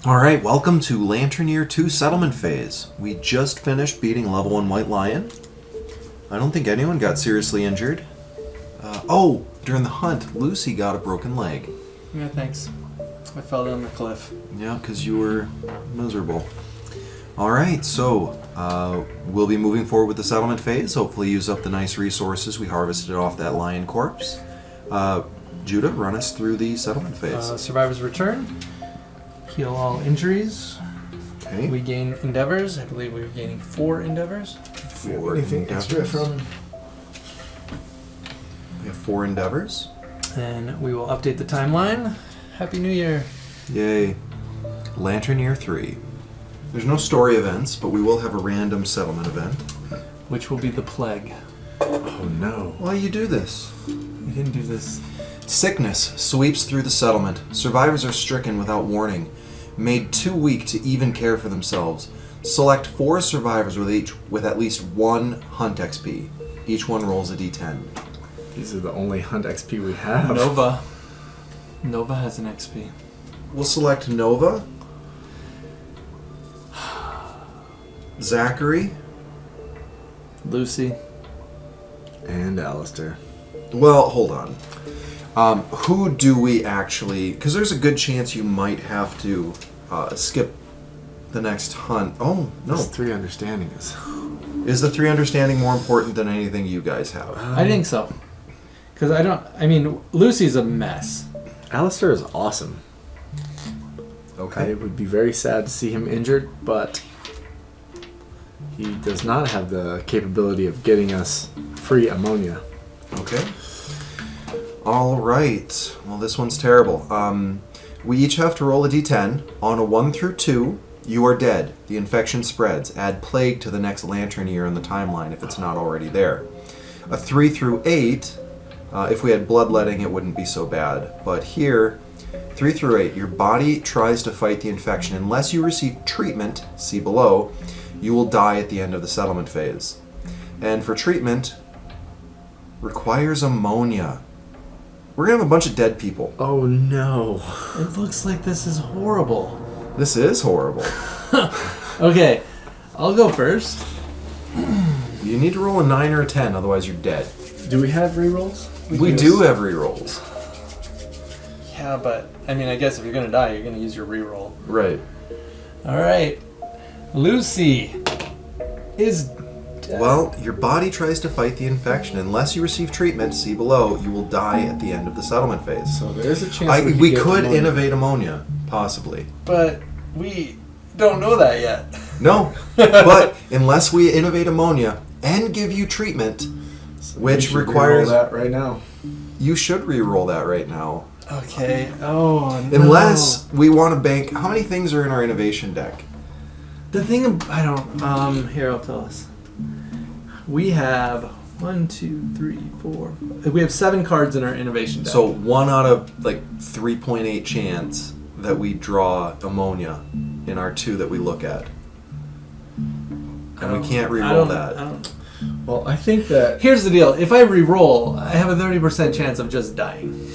Alright, welcome to Lantern Year 2 Settlement Phase. We just finished beating level 1 White Lion. I don't think anyone got seriously injured. During the hunt, Lucy got a broken leg. Yeah, thanks. I fell down the cliff. Yeah, because you were miserable. Alright, so we'll be moving forward with the settlement phase. Hopefully use up the nice resources we harvested off that lion corpse. Judah, run us through the settlement phase. Survivors return. Heal all injuries. Okay. We gain endeavors. I believe we're gaining 4 endeavors. 4 Anything extra endeavors. from... We have 4 endeavors. And we will update the timeline. Happy New Year. Yay. Lantern Year 3. There's no story events, but we will have a random settlement event. Which will be the plague. Oh no. Why you do this? We didn't do this. Sickness sweeps through the settlement. Survivors are stricken without warning, made too weak to even care for themselves. Select 4 survivors with at least 1 hunt XP. Each one rolls a d10. These are the only hunt XP we have. Nova. Nova has an XP. We'll select Nova, Zachary, Lucy. And Alistair. well, hold on. Who do we actually... Because there's a good chance you might have to skip the next hunt. Oh, no. This 3 understanding is... Is the 3 understanding more important than anything you guys have? I think so. Because Lucy's a mess. Alistair is awesome. Okay. I would be very sad to see him injured, but he does not have the capability of getting us free ammonia. Okay. All right. Well, this one's terrible. We each have to roll a d10. On a 1 through 2, you are dead. The infection spreads. Add plague to the next lantern year in the timeline if it's not already there. A 3 through 8, if we had bloodletting, it wouldn't be so bad. But here, 3 through 8, your body tries to fight the infection. Unless you receive treatment, see below, you will die at the end of the settlement phase. And for treatment, requires ammonia. We're going to have a bunch of dead people. Oh no. It looks like this is horrible. This is horrible. Okay, I'll go first. You need to roll a 9 or a 10, otherwise you're dead. Do we have rerolls? We do have rerolls. Yeah, but I guess if you're gonna die, you're gonna use your reroll. Right. All right, Lucy is dead. Well, your body tries to fight the infection. Unless you receive treatment, see below, you will die at the end of the settlement phase. So there's a chance We get could ammonia. innovate ammonia, possibly. But we don't know that yet. No, but unless we innovate ammonia and give you treatment, So which we should requires... reroll that right now. You should re-roll that right now. Okay. Oh no. Unless we want to bank... How many things are in our innovation deck? The thing I don't. Here, I'll tell us. We have 1, 2, 3, 4. We have 7 cards in our innovation deck. So 1 out of 3.8 chance that we draw ammonia in our 2 that we look at. And we can't re-roll that. Well, I think that... Here's the deal. If I re-roll, I have a 30% chance of just dying.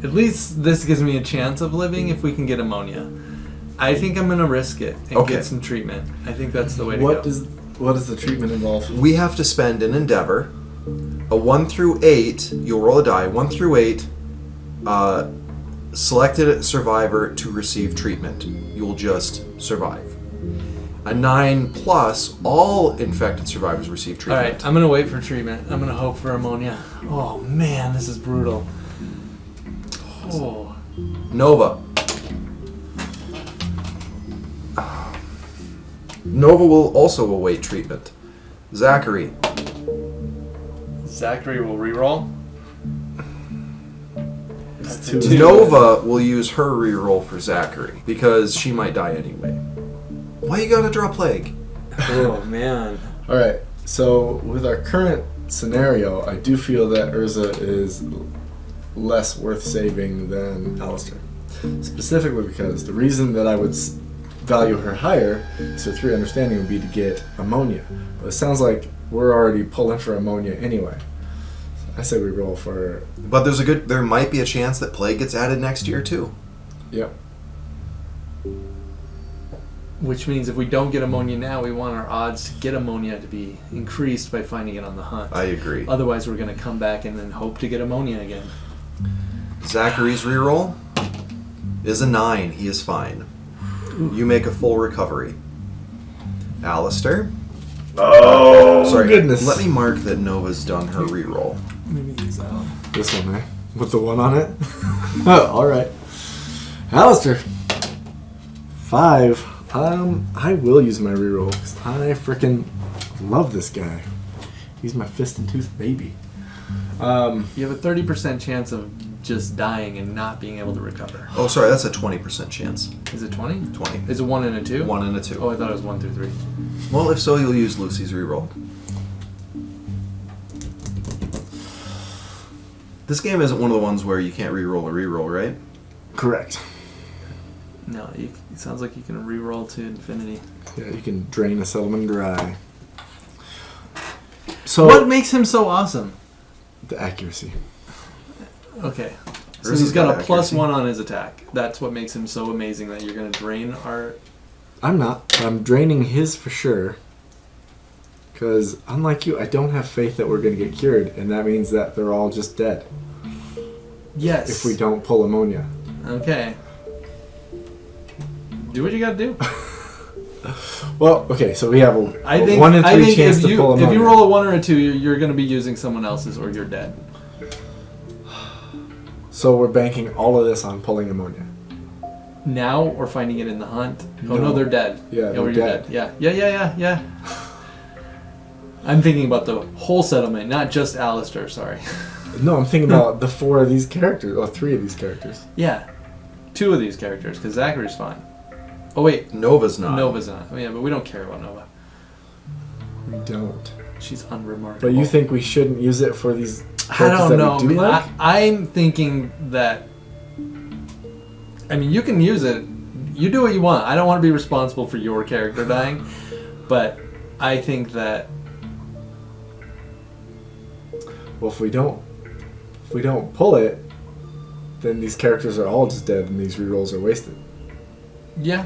At least this gives me a chance of living if we can get ammonia. I think I'm going to risk it and Okay. get some treatment. I think that's the way to What go. does the treatment involve? We have to spend an endeavor. A 1 through 8, you'll roll a die. 1 through 8, selected survivor to receive treatment. You'll just survive. A 9 plus, all infected survivors receive All treatment. right, I'm going to wait for treatment. I'm going to hope for ammonia. Oh, man, this is brutal. Oh. Nova. Nova will also await treatment. Zachary. Zachary will re-roll. It's Two. two. Nova will use her reroll for Zachary because she might die anyway. Why you gotta draw plague? Oh, man. All right. So with our current scenario, I do feel that Urza is less worth saving than Alistair. Specifically because the reason that I would value her higher, so 3 understanding, would be to get ammonia. But it sounds like we're already pulling for ammonia anyway. So I say we roll for... But there might be a chance that plague gets added next year too. Yep. Which means if we don't get ammonia now, we want our odds to get ammonia to be increased by finding it on the hunt. I agree. Otherwise, we're going to come back and then hope to get ammonia again. Zachary's reroll is a 9. He is fine. You make a full recovery. Alistair? Oh, Sorry, goodness. let me mark that Nova's done her reroll. Maybe use that one. This one, eh? With the 1 on it? Oh, alright. Alistair. 5. I will use my reroll because I freaking love this guy. He's my fist and tooth baby. You have a 30% chance of just dying and not being able to recover. Oh, sorry, that's a 20% chance. Is it 20? 20. Is it 1 and a 2? 1 and a 2. Oh, I thought it was 1 through 3. Well, if so, you'll use Lucy's reroll. This game isn't one of the ones where you can't reroll a reroll, right? Correct. No, it sounds like you can reroll to infinity. Yeah, you can drain a settlement dry. So What makes him so awesome? the accuracy. Okay. So Hers he's has got got a +1 accuracy. on his attack. That's what makes him so amazing that you're going to drain our... I'm not. But I'm draining his for sure. Because unlike you, I don't have faith that we're going to get cured, and that means that they're all just dead Yes. if we don't pull ammonia. Okay. Do what you got to do. Well, okay, so we have a I think, 1 in 3 think chance if to you, pull ammonia. if you roll a 1 or a 2, you're going to be using someone else's or you're dead. So we're banking all of this on pulling ammonia. Now or finding it in the hunt? Oh, No. no, they're dead. Yeah, Oh, they're you're dead. Yeah. I'm thinking about the whole settlement, not just Alistair, sorry. No, I'm thinking about the 4 of these characters, or 3 of these characters. Yeah. 2 of these characters, because Zachary's fine. Oh, wait. Nova's not. Nova's not. Oh, yeah, but we don't care about Nova. We don't. She's unremarkable. But you think we shouldn't use it for these I characters don't that know. we do like? I'm thinking that... I mean, you can use it. You do what you want. I don't want to be responsible for your character dying. But I think that... Well, if we don't pull it, then these characters are all just dead and these rerolls are wasted. Yeah.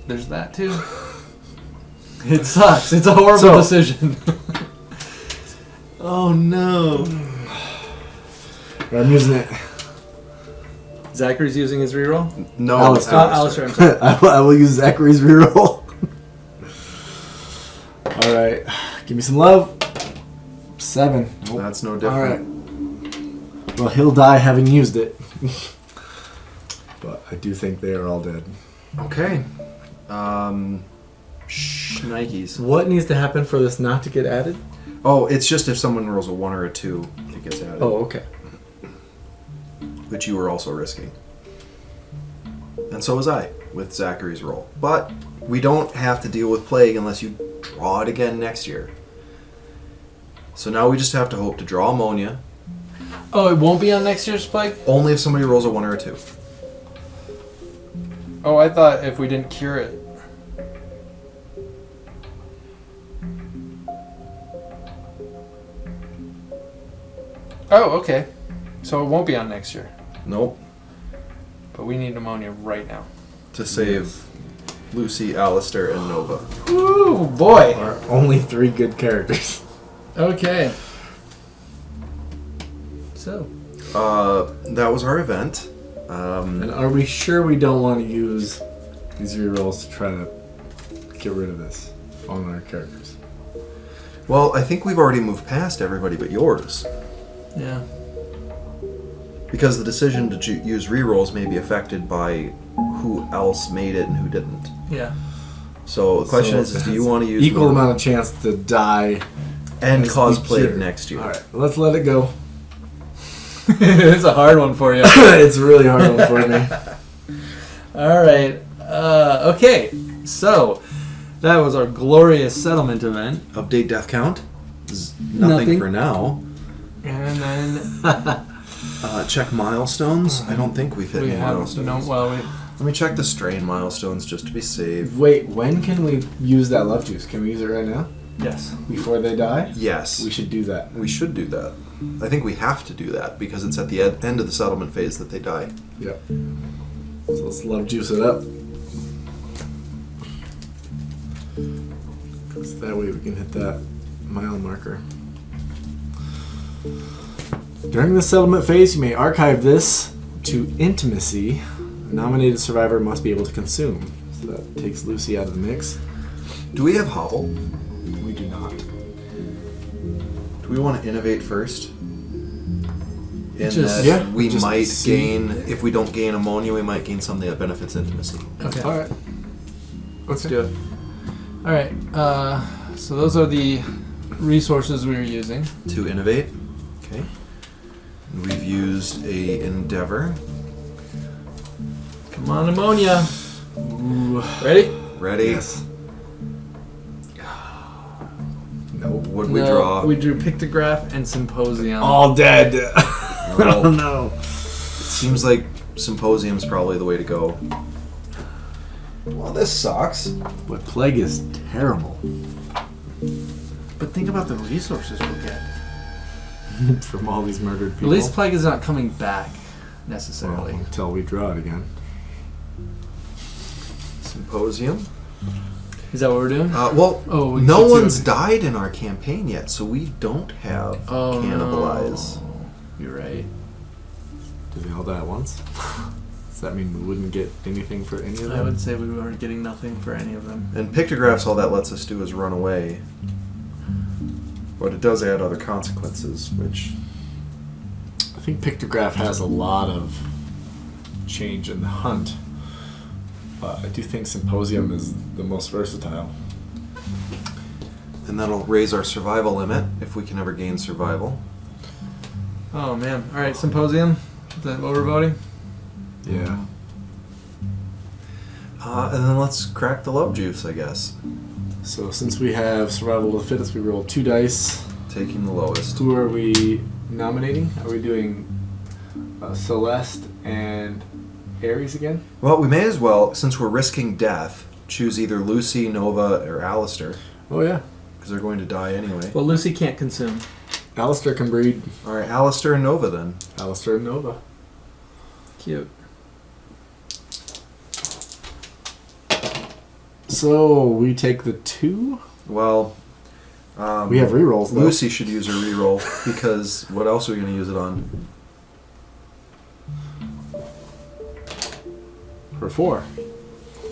There's that, too. It sucks. It's a horrible So- decision. Oh, no. I'm using it. Zachary's using his reroll? No, Alistair. Alistair, I'm sorry. I will use Zachary's reroll. Alright. Give me some love. 7. Nope. That's no different. Alright. Well, he'll die having used it. But I do think they are all dead. Okay. Nikes. What needs to happen for this not to get added? Oh, it's just if someone rolls a 1 or a 2, it gets added. Oh, okay. Which you were also risking. And so was I, with Zachary's roll. But we don't have to deal with plague unless you draw it again next year. So now we just have to hope to draw ammonia, Oh, it won't be on next year's plague? only if somebody rolls a 1 or a 2. Oh, I thought if we didn't cure it. Oh, okay. So it won't be on next year. Nope. But we need ammonia right now. To save Lucy, Alistair, and Nova. Ooh, boy. Are only 3 good characters. Okay. So. That was our event. And are we sure we don't want to use these rerolls to try to get rid of this on our characters? Well, I think we've already moved past everybody but yours. Yeah. Because the decision to use rerolls may be affected by who else made it and who didn't. Yeah. So the question is do you want to use equal more amount of chance to die and as cause be plague cured? next year? All right, let's let it go. It's a hard one for you. It's a really hard one for me. All right. Okay. So that was our glorious settlement event. Update death count. Nothing for now. And then Check milestones. I don't think we've hit we any have milestones. Let me check the strain milestones just to be safe. Wait, when can we use that love juice? Can we use it right now? yes. Before they die? Yes, We should do that. we should do that. I think we have to do that because it's at the end of the settlement phase that they die. Yep. So let's love juice it up. Because that way we can hit that mile marker. During the settlement phase, you may archive this to intimacy. A nominated survivor must be able to consume. So that takes Lucy out of the mix. Do we have hovel? We do not. Do we want to innovate first? In Just- that yeah, we just might see. gain, if we don't gain ammonia, we might gain something that benefits intimacy. Okay. All right. Let's do it. All right. So those are the resources we were using. To innovate. Okay. We've used a endeavor. Come on, ammonia. Ooh. Ready? Ready? Yes. Nope. What we draw? We drew pictograph and symposium. All dead. Well, Oh no. it seems like symposium's probably the way to go. Well, this sucks. But plague is terrible. But think about the resources we'll get. From all these murdered people. At least plague is not coming back well, necessarily. until we draw it again. Symposium. Is that what we're doing? Well, Oh, we can no see two. one's died in our campaign yet, so we don't have cannibalize. No. You're right. Did they all die at once? Does that mean we wouldn't get anything for any of them? I would say we weren't getting nothing for any of them. And pictographs, all that lets us do is run away. But it does add other consequences, which... I think Pictograph has a lot of change in the hunt. But I do think Symposium is the most versatile. And that'll raise our survival limit, if we can ever gain survival. Oh man. Alright, symposium. Is that what we're voting? Yeah. And then let's crack the love juice, I guess. So since we have Survival of the Fittest, we roll 2 dice. Taking the lowest. Who are we nominating? Are we doing Celeste and Ares again? Well, we may as well, since we're risking death, choose either Lucy, Nova, or Alistair, Oh yeah. because they're going to die anyway. Well, Lucy can't consume. Alistair can breed. Alright, Alistair and Nova then. Alistair and Nova. Cute. So we take the 2. Well, We have rerolls though. Lucy should use her reroll, because what else are we going to use it on? For 4.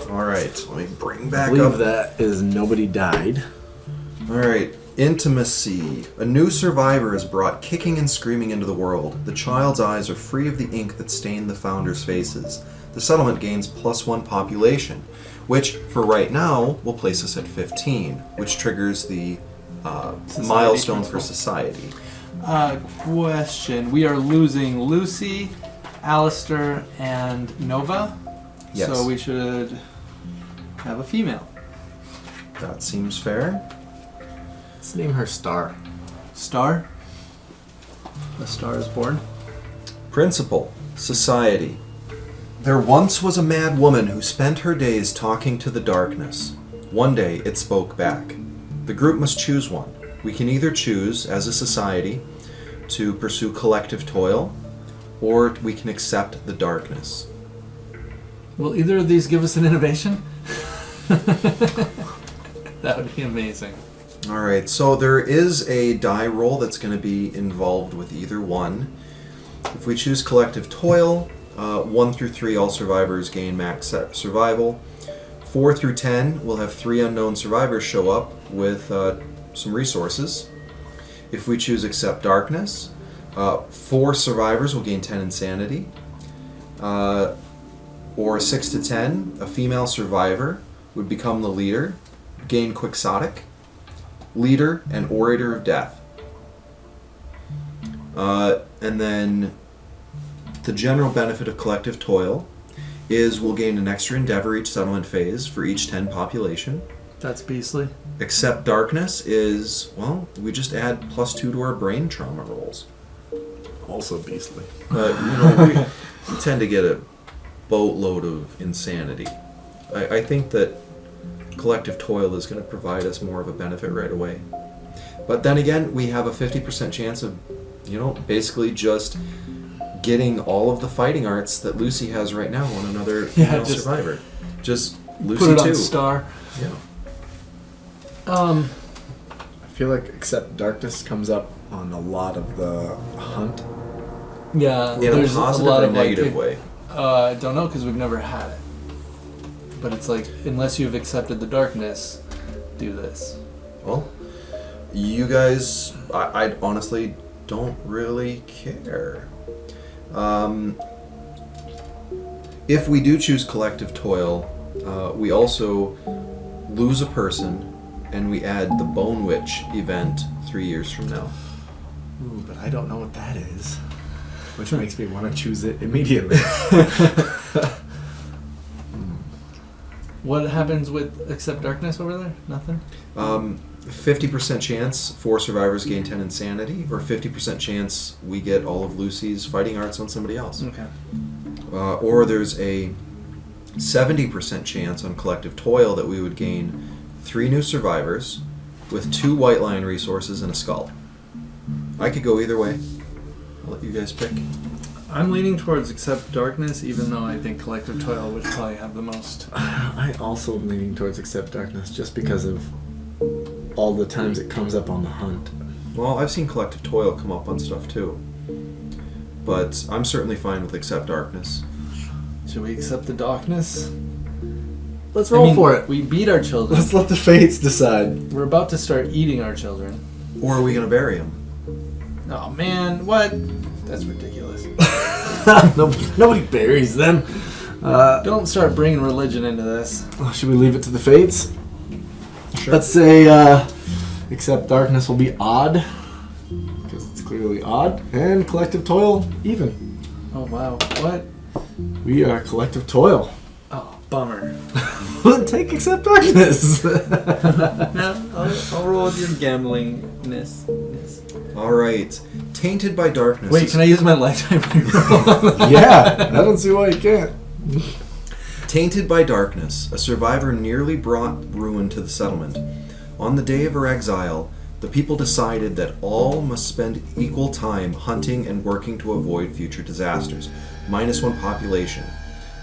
Alright, let me bring I back believe up. that is nobody died. Alright, intimacy. A new survivor is brought kicking and screaming into the world. The child's eyes are free of the ink that stained the founders' faces. The settlement gains +1 population, which, for right now, will place us at 15, which triggers the Society milestone for principle. society. Question. We are losing Lucy, Alistair, and Nova. Yes. So we should have a female. That seems fair. Let's name her Star. Star. A star is born. Principle. Society. There once was a mad woman who spent her days talking to the darkness. One day it spoke back. The group must choose one. We can either choose, as a society, to pursue collective toil, or we can accept the darkness. Will either of these give us an innovation? That would be amazing. Alright, so there is a die roll that's going to be involved with either one. If we choose collective toil, 1 through 3 all survivors gain max survival. 4 through 10 we'll have 3 unknown survivors show up with some resources. If we choose accept darkness, 4 survivors will gain 10 insanity. Or 6 to 10, a female survivor would become the leader, gain quixotic, leader, and orator of death. And then the general benefit of collective toil is we'll gain an extra endeavor each settlement phase for each 10 population. That's beastly. Accept darkness is, well, we just add +2 to our brain trauma rolls. Also beastly. But, you know, we tend to get a boatload of insanity. I think that collective toil is going to provide us more of a benefit right away. But then again, we have a 50% chance of, you know, basically just getting all of the fighting arts that Lucy has right now on another Yeah, female just survivor. Just Lucy put it too. on star. Yeah. I feel like Accept Darkness comes up on a lot of the hunt. Yeah, In a there's positive a lot or of negative way. I don't know because we've never had it. But it's like, unless you've accepted the darkness, do this. Well, you guys, I honestly don't really care. If we do choose collective toil, we also lose a person, and we add the Bone Witch event 3 years from now. Ooh, but I don't know what that is. Which makes me want to choose it immediately. What happens with Accept Darkness over there? Nothing? 50% chance 4 survivors gain 10 insanity, or 50% chance we get all of Lucy's fighting arts on somebody else. Okay. Or there's a 70% chance on collective toil that we would gain 3 new survivors with 2 white lion resources and a skull. I could go either way. I'll let you guys pick. I'm leaning towards Accept Darkness, even though I think Collective Toil would probably have the most. I also am leaning towards Accept Darkness just because of all the times it comes up on the hunt. Well, I've seen collective toil come up on stuff too. But I'm certainly fine with Accept Darkness. Should we accept the darkness? Let's roll for it. We beat our children. Let's let the fates decide. We're about to start eating our children. Or are we going to bury him? Oh man, what? That's ridiculous. Nobody buries them. Don't start bringing religion into this. Should we leave it to the fates? Sure. Let's say Accept Darkness will be odd, because it's clearly odd, and Collective Toil even. Oh wow, what? We are Collective Toil. Oh, bummer. Take Accept Darkness. No, I'll roll with your gamblingness. All right. Tainted by Darkness. Wait, can I use my lifetime reroll? Yeah, I don't see why you can't. Tainted by Darkness, a survivor nearly brought ruin to the settlement. On the day of her exile, the people decided that all must spend equal time hunting and working to avoid future disasters. -1 population.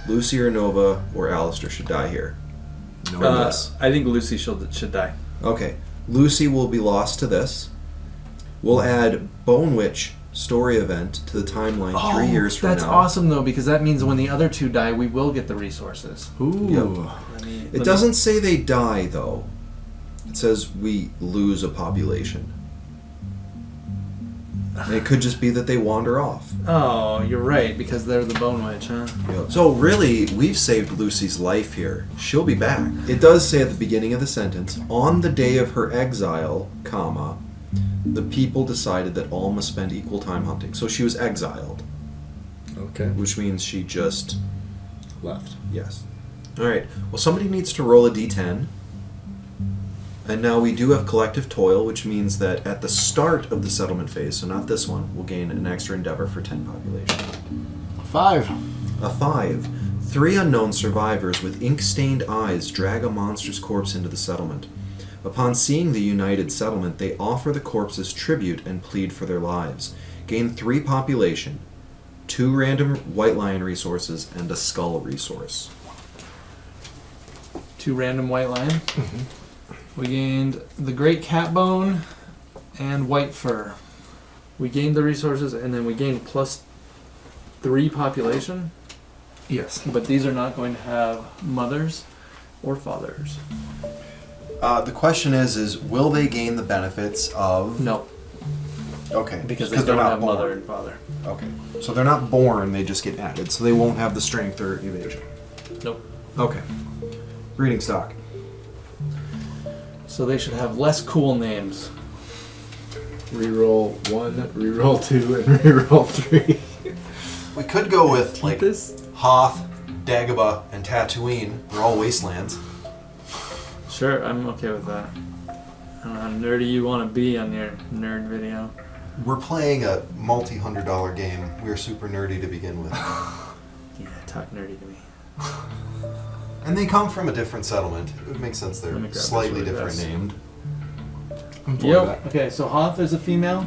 Lucy or Nova or Alistair should die here. I think Lucy should die. Okay. Lucy will be lost to this. We'll add Bone Witch story event to the timeline 3 years from that's now. awesome though, because that means when the other 2 die, we will get the resources. Ooh. It doesn't say they die, though. It says we lose a population. And it could just be that they wander off. Oh, you're right, because they're the Bone Witch, huh? So really, we've saved Lucy's life here. She'll be back. It does say at the beginning of the sentence, on the day of her exile, comma, the people decided that all must spend equal time hunting. So she was exiled. Okay. Which means she just Left. Yes. Alright, well somebody needs to roll a d10. And now we do have collective toil, which means that at the start of the settlement phase, so not this one, we'll gain an extra endeavor for 10 population. 5. A 5. 3 unknown survivors with ink-stained eyes drag a monster's corpse into the settlement. Upon seeing the united settlement, they offer the corpses tribute and plead for their lives. Gain 3 population, 2 random white lion resources, and a skull resource. 2 random white lion. Mm-hmm. We gained the great cat bone and white fur. We gained the resources, and then we gained +3 population. Yes. But these are not going to have mothers or fathers. The question is will they gain the benefits of... No, Okay. because they they're don't not have born. mother and father. Okay. So they're not born, they just get added. So they won't have the strength or evasion. Nope. Okay. Breeding stock. So they should have less cool names. Reroll 1, reroll 2, and reroll 3. We could go with, Keep this? Hoth, Dagobah, and Tatooine. They're all wastelands. Sure, I'm okay with that. I don't know how nerdy you want to be on your nerd video. We're playing a multi-$100 game. We're super nerdy to begin with. Yeah, talk nerdy to me. And they come from a different settlement. It would make sense they're Let me grab slightly this really different fast. named. Yep. Okay, so Hoth is a female.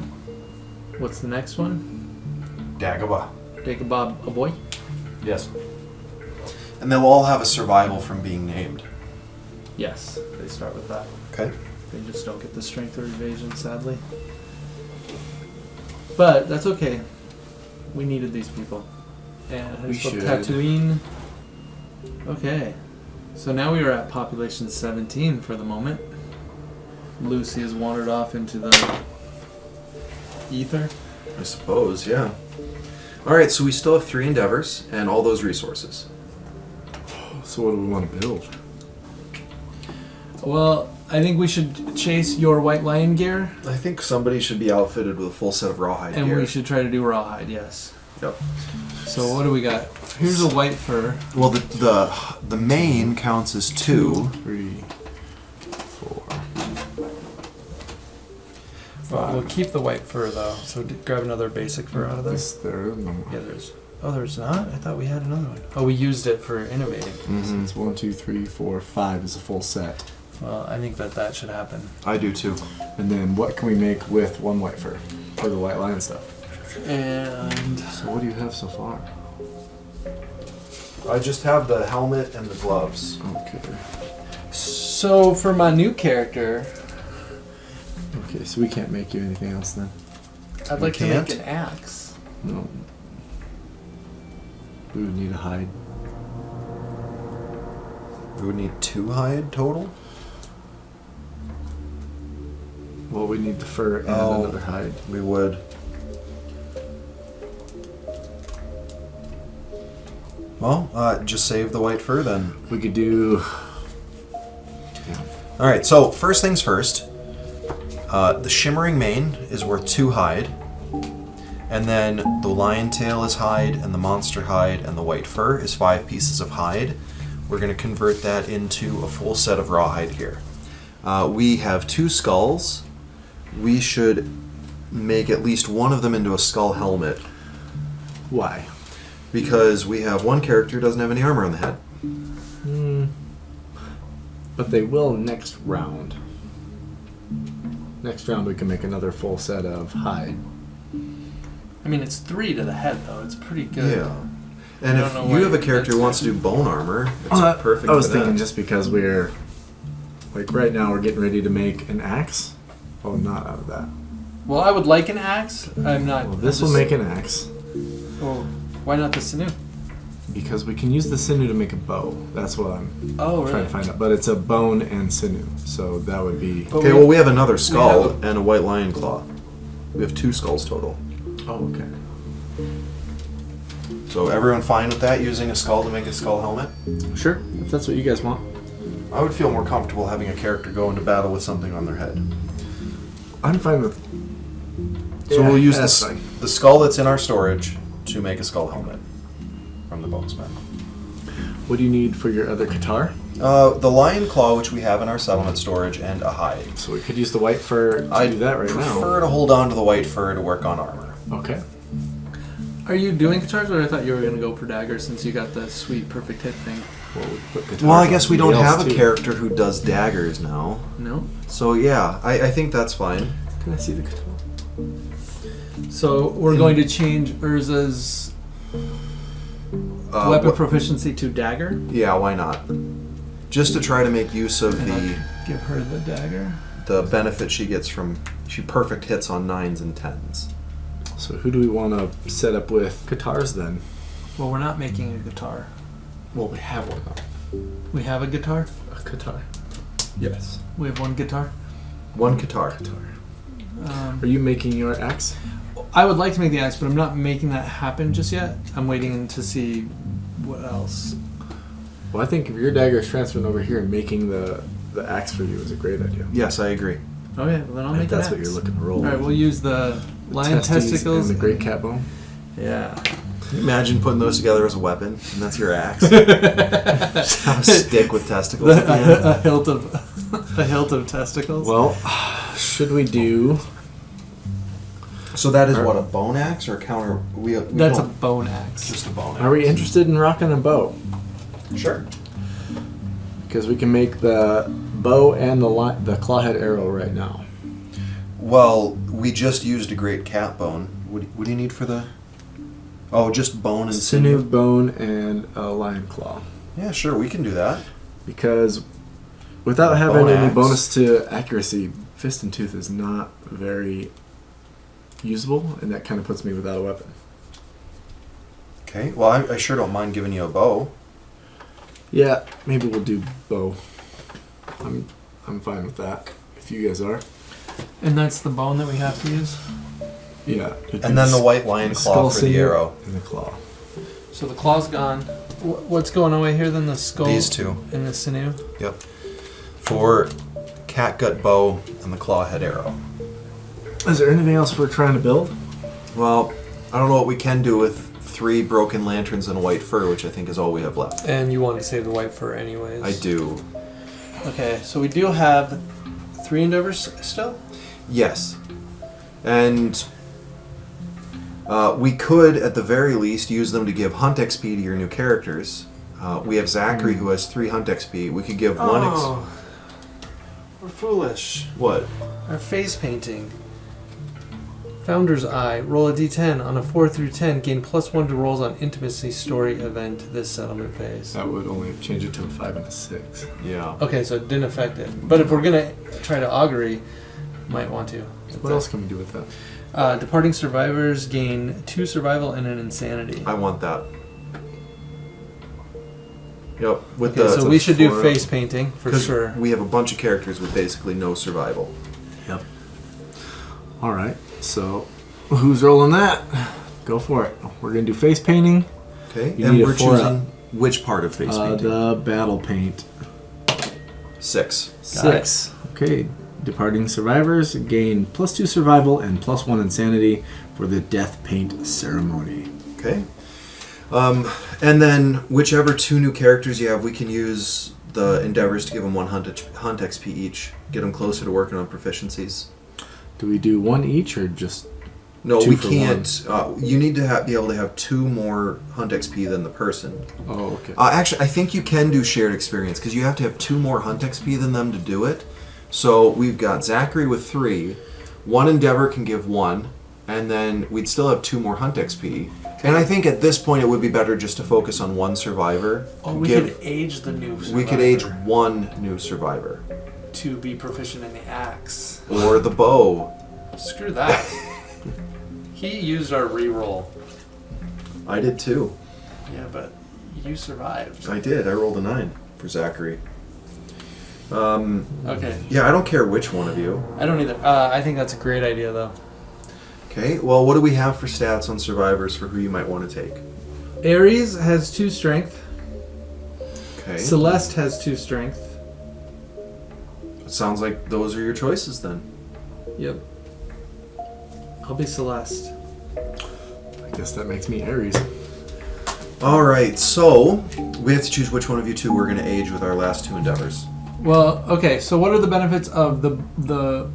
What's the next one? Dagobah. Jacob Bob a boy? Yes. And they'll all have a survival from being named. Yes, they start with that. Okay. They just don't get the strength or evasion, sadly. But that's okay. We needed these people. And We should. Tatooine. Okay. So now we are at population 17 for the moment. Lucy has wandered off into the ether. I suppose, yeah. Alright, so we still have 3 endeavors and all those resources. So what do we want to build? Well, I think we should chase your white lion gear, I think somebody should be outfitted with a full set of rawhide and gear. we should try to do rawhide. Yes. Yep. So what do we got? Here's a white fur. Well, the main counts as 2. 3, 4. We'll keep the white fur though. So grab another basic fur out of this. There. Yeah, there's. Oh, there's not. I thought we had another one. Oh, we used it for innovating. Mm-hmm. It's 1, 2, 3, 4, 5 is a full set. Well, I think that should happen. I do too. And then what can we make with 1 white fur for the white lion stuff? And So what do you have so far? I just have the helmet and the gloves. Okay. so for my new character, Okay, so we can't make you anything else then? I'd We like to make can't? an axe. No. We would need a hide. We would need 2 hide total? Well, we need the fur and Oh. another hide. We would. Well, just save the white fur then. We could do... Yeah. Alright, so first things first. The shimmering mane is worth 2 hide. And then the lion tail is hide, and the monster hide, and the white fur is 5 pieces of hide. We're going to convert that into a full set of rawhide gear. We have 2 skulls. We should make at least one of them into a skull helmet, Why? because we have one character who doesn't have any armor on the head. But they will next round. Next round we can make another full set of hide. I mean, it's 3 to the head though. It's pretty good. Yeah. And I if don't know you why have a character who that's wants to do bone armor, it's perfect I was for thinking that. just because we're... Like right now we're getting ready to make an axe. Oh, not out of that. Well, I would like an axe. I'm not. Well, this I'm will just- make an axe. Oh, why not the sinew? Because we can use the sinew to make a bow. That's what I'm Oh, trying really? to find out. But it's a bone and sinew. So that would be... But Okay, well, we have another have skull and a white lion claw. We have 2 skulls total. Oh, okay. So everyone fine with that, using a skull to make a skull helmet? Sure, if that's what you guys want. I would feel more comfortable having a character go into battle with something on their head. I'm fine with... So Yeah, we'll use that's the, fine. the skull that's in our storage to make a skull helmet from the bonesmith. What do you need for your other guitar? The lion claw, which we have in our settlement storage, and a hide. So we could use the white fur to I do that right prefer to hold on to the white fur to work on armor. now. Okay. Are you doing guitars, or I thought you were gonna go for daggers since you got the sweet perfect hit thing? Well, we put guitars Well, I on guess we somebody don't else, have a too. character who does daggers now. No. So yeah, I think that's fine. Can I see the guitar? So we're going to change Urza's weapon proficiency to dagger. Yeah, why not? Just to try to make use of And the Give her the dagger. benefit she gets from she perfect hits on 9s and 10s. So who do we want to set up with guitars then? Well, we're not making a guitar. Well, we have one though. We have a guitar. A guitar. Yes. We have one guitar. One guitar. Are you making your axe? I would like to make the axe, but I'm not making that happen just yet. I'm waiting to see what else. Well, I think if your dagger is transferring over here and making the axe for you is a great idea. Yes, I agree. Okay, well then I'll If make that's an what axe. you're looking to roll. All right, we'll use the lion Testes testicles and the great cat bone. Yeah. Imagine putting those together as a weapon, and that's your axe. Just have a stick with testicles. at the end. A hilt of testicles. Well, should we do? So that is what, a bone axe or a counter? We That's a don't- bone axe. just a bone axe. Are we interested in rocking a bow? Sure. Because we can make the bow and the clawhead arrow right now. Well, we just used a great cat bone. What do you need for the? Oh, just bone and sinew, sinew? bone, and a lion claw. Yeah, sure, we can do that. Because without having Bone any axe. bonus to accuracy, fist and tooth is not very usable, and that kind of puts me without a weapon. Okay, well, I sure don't mind giving you a bow. Yeah, maybe we'll do bow. I'm fine with that. If you guys are. And that's the bone that we have to use. Yeah. And then the white lion claw for the sinew arrow. and the claw. So the claw's gone. What's going away here then? The skull These two. and the sinew? Yep. For catgut bow and the clawhead arrow. Is there anything else we're trying to build? Well, I don't know what we can do with 3 broken lanterns and a white fur, which I think is all we have left. And you want to save the white fur anyways. I do. Okay, so we do have 3 endeavors still? Yes. And we could, at the very least, use them to give hunt XP to your new characters. We have Zachary, who has 3 hunt XP. We could give one. We're foolish. What? Our face painting. Founder's Eye. Roll a d10. On a 4 through 10, gain +1 to rolls on intimacy story event this settlement phase. That would only change it to a 5 and a 6. Yeah. Okay, so it didn't affect it. But if we're going to try to augury, might want to. What else can we do with that? Departing survivors gain 2 survival and an insanity. I want that. Yep. With Okay, so we should do 4 face painting for 'cause sure. we have a bunch of characters with basically no survival. Yep. All right. So, who's rolling that? Go for it. We're gonna do face painting. Okay. You And need a we're 4 choosing which part of face painting? The battle paint. 6. 6. Okay. Departing survivors gain +2 survival and +1 insanity for the death paint ceremony. Okay. And then whichever 2 new characters you have, we can use the endeavors to give them 1 hunt XP each. Get them closer to working on proficiencies. Do we do 1 each or just? No, 2 we for can't. You need to be able to have 2 more hunt XP than the person. Oh, okay. Actually, I think you can do shared experience because you have to have 2 more hunt XP than them to do it. So we've got Zachary with 3. 1 endeavor can give 1, and then we'd still have 2 more hunt XP. And I think at this point it would be better just to focus on 1 survivor. Oh, we could age the new survivor. We could age 1 new survivor. To be proficient in the axe. Or the bow. Screw that. He used our reroll. I did too. Yeah, but you survived. I did. I rolled a 9 for Zachary. Okay. Yeah, I don't care which one of you. I don't either. I think that's a great idea, though. Okay, well, what do we have for stats on survivors for who you might want to take? Ares has 2 strength. Okay. Celeste has 2 strength. It sounds like those are your choices then. Yep. I'll be Celeste. I guess that makes me Aries. All right, so we have to choose which one of you 2 we're going to age with our last 2 endeavors. Well, okay, so what are the benefits of the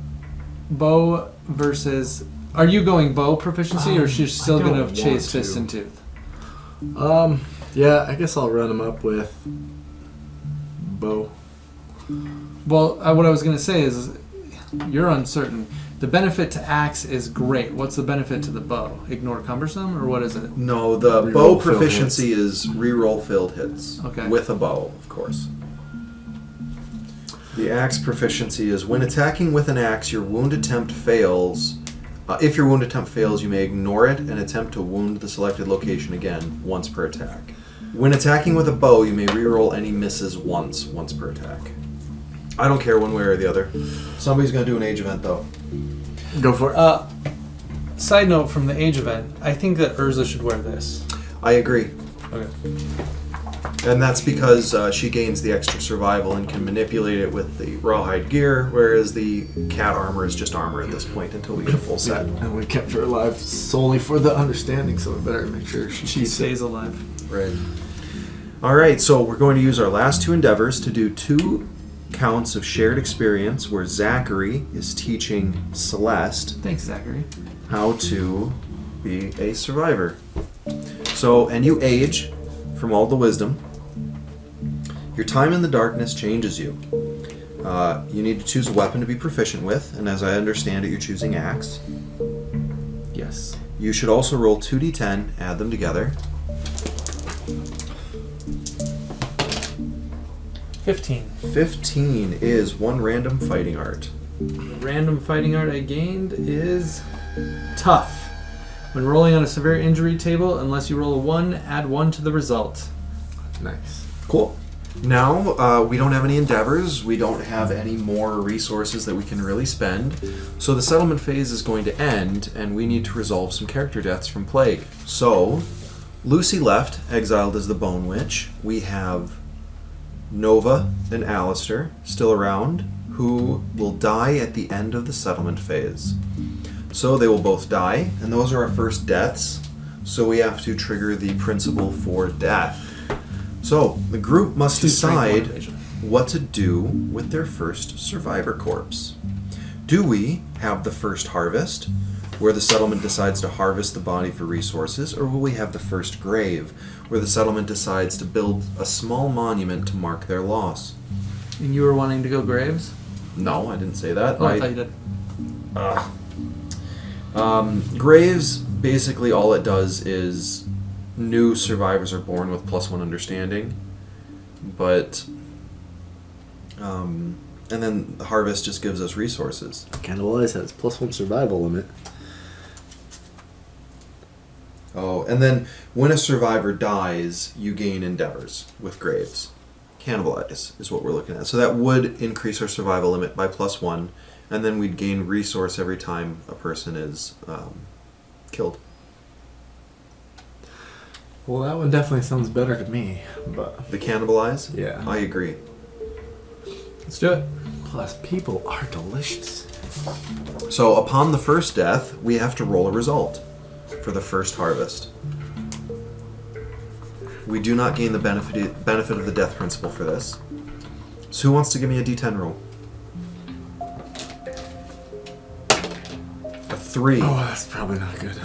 bow versus... Are you going bow proficiency, or is she still I don't going to chase want to. fist and tooth? Yeah, I guess I'll run them up with bow. Well, what I was going to say is, you're uncertain. The benefit to axe is great. What's the benefit to the bow? Ignore cumbersome, or what is it? No, the Reroll bow filled proficiency is reroll filled hits. Okay. With a bow, of course. The axe proficiency is when attacking with an axe, your wound attempt fails. If your wound attempt fails, you may ignore it and attempt to wound the selected location again, once per attack. When attacking with a bow, you may reroll any misses once per attack. I don't care one way or the other. Somebody's going to do an age event, though. Go for it. Side note from the age event, I think that Urza should wear this. I agree. Okay. And that's because she gains the extra survival and can manipulate it with the rawhide gear, whereas the cat armor is just armor at this point until we get a full set. And we kept her alive solely for the understanding, so we better make sure she She keeps stays it. alive. Right. All right, so we're going to use our last 2 endeavors to do 2 counts of shared experience where Zachary is teaching Celeste Thanks, Zachary. how to be a survivor. So, and you age from all the wisdom. Your time in the darkness changes you. You need to choose a weapon to be proficient with, and as I understand it, you're choosing axe. Yes. You should also roll 2d10, add them together. 15. 15 is one random fighting art. Random fighting art I gained is tough. When rolling on a severe injury table, unless you roll a 1, add 1 to the result. Nice. Cool. Now, we don't have any endeavors. We don't have any more resources that we can really spend. So the settlement phase is going to end, and we need to resolve some character deaths from plague. So, Lucy left, exiled as the Bone Witch. We have Nova and Alistair still around, who will die at the end of the settlement phase. So they will both die, and those are our first deaths. So we have to trigger the principle for death. So the group must decide what to do with their first survivor corpse. Do we have the first harvest, where the settlement decides to harvest the body for resources, or will we have the first grave, where the settlement decides to build a small monument to mark their loss? And you were wanting to go graves? No, I didn't say that. Oh, I thought you did. Graves, basically all it does is new survivors are born with +1 understanding, but and then the harvest just gives us resources. Cannibalize has +1 survival limit. Oh, and then when a survivor dies, you gain endeavors with graves. Cannibalize is what we're looking at. So that would increase our survival limit by +1, and then we'd gain resource every time a person is killed. Well, that one definitely sounds better to me, but The cannibalize? yeah. I agree. Let's do it. Plus, people are delicious. So upon the first death, we have to roll a result for the first harvest. We do not gain the benefit of the death principle for this. So who wants to give me a d10 roll? A 3. Oh, that's probably not good.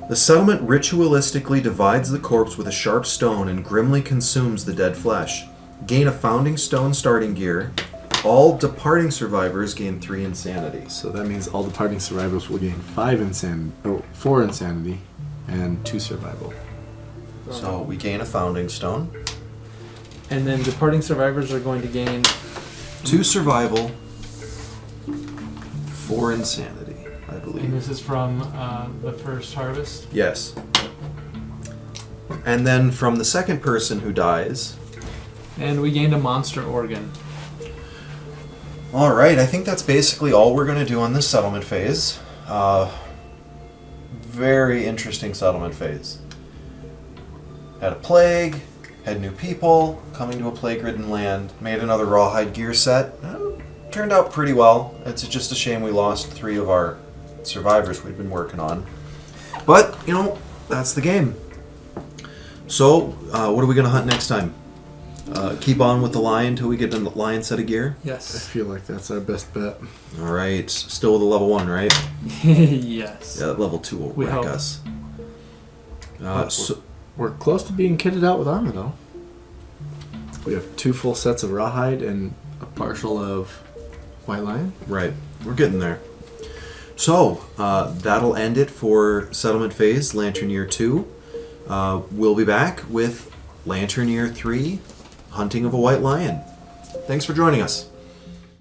The settlement ritualistically divides the corpse with a sharp stone and grimly consumes the dead flesh. Gain a founding stone starting gear. All departing survivors gain 3 insanity. So that means all departing survivors will gain 4 insanity, and 2 survival. So we gain a founding stone. And then departing survivors are going to gain 2 survival, 4 insanity, I And believe. this is from the first harvest. Yes. And then from the second person who dies. And we gained a monster organ. Alright, I think that's basically all we're going to do on this settlement phase. Very interesting settlement phase. Had a plague, had new people, coming to a plague-ridden land, made another rawhide gear set. Turned out pretty well. It's just a shame we lost 3 of our survivors we'd been working on. But, you know, that's the game. So, what are we going to hunt next time? Keep on with the lion until we get a lion set of gear? I Yes. feel like that's our best bet. Alright, still with a level 1, right? Yes. Yeah, level 2 will We wreck hope. us. We're close to being kitted out with armor, though. We have 2 full sets of rawhide and a partial of white lion. Right, we're getting there. So, that'll end it for Settlement Phase, Lantern Year 2. We'll be back with Lantern Year 3, Hunting of a White Lion. Thanks for joining us.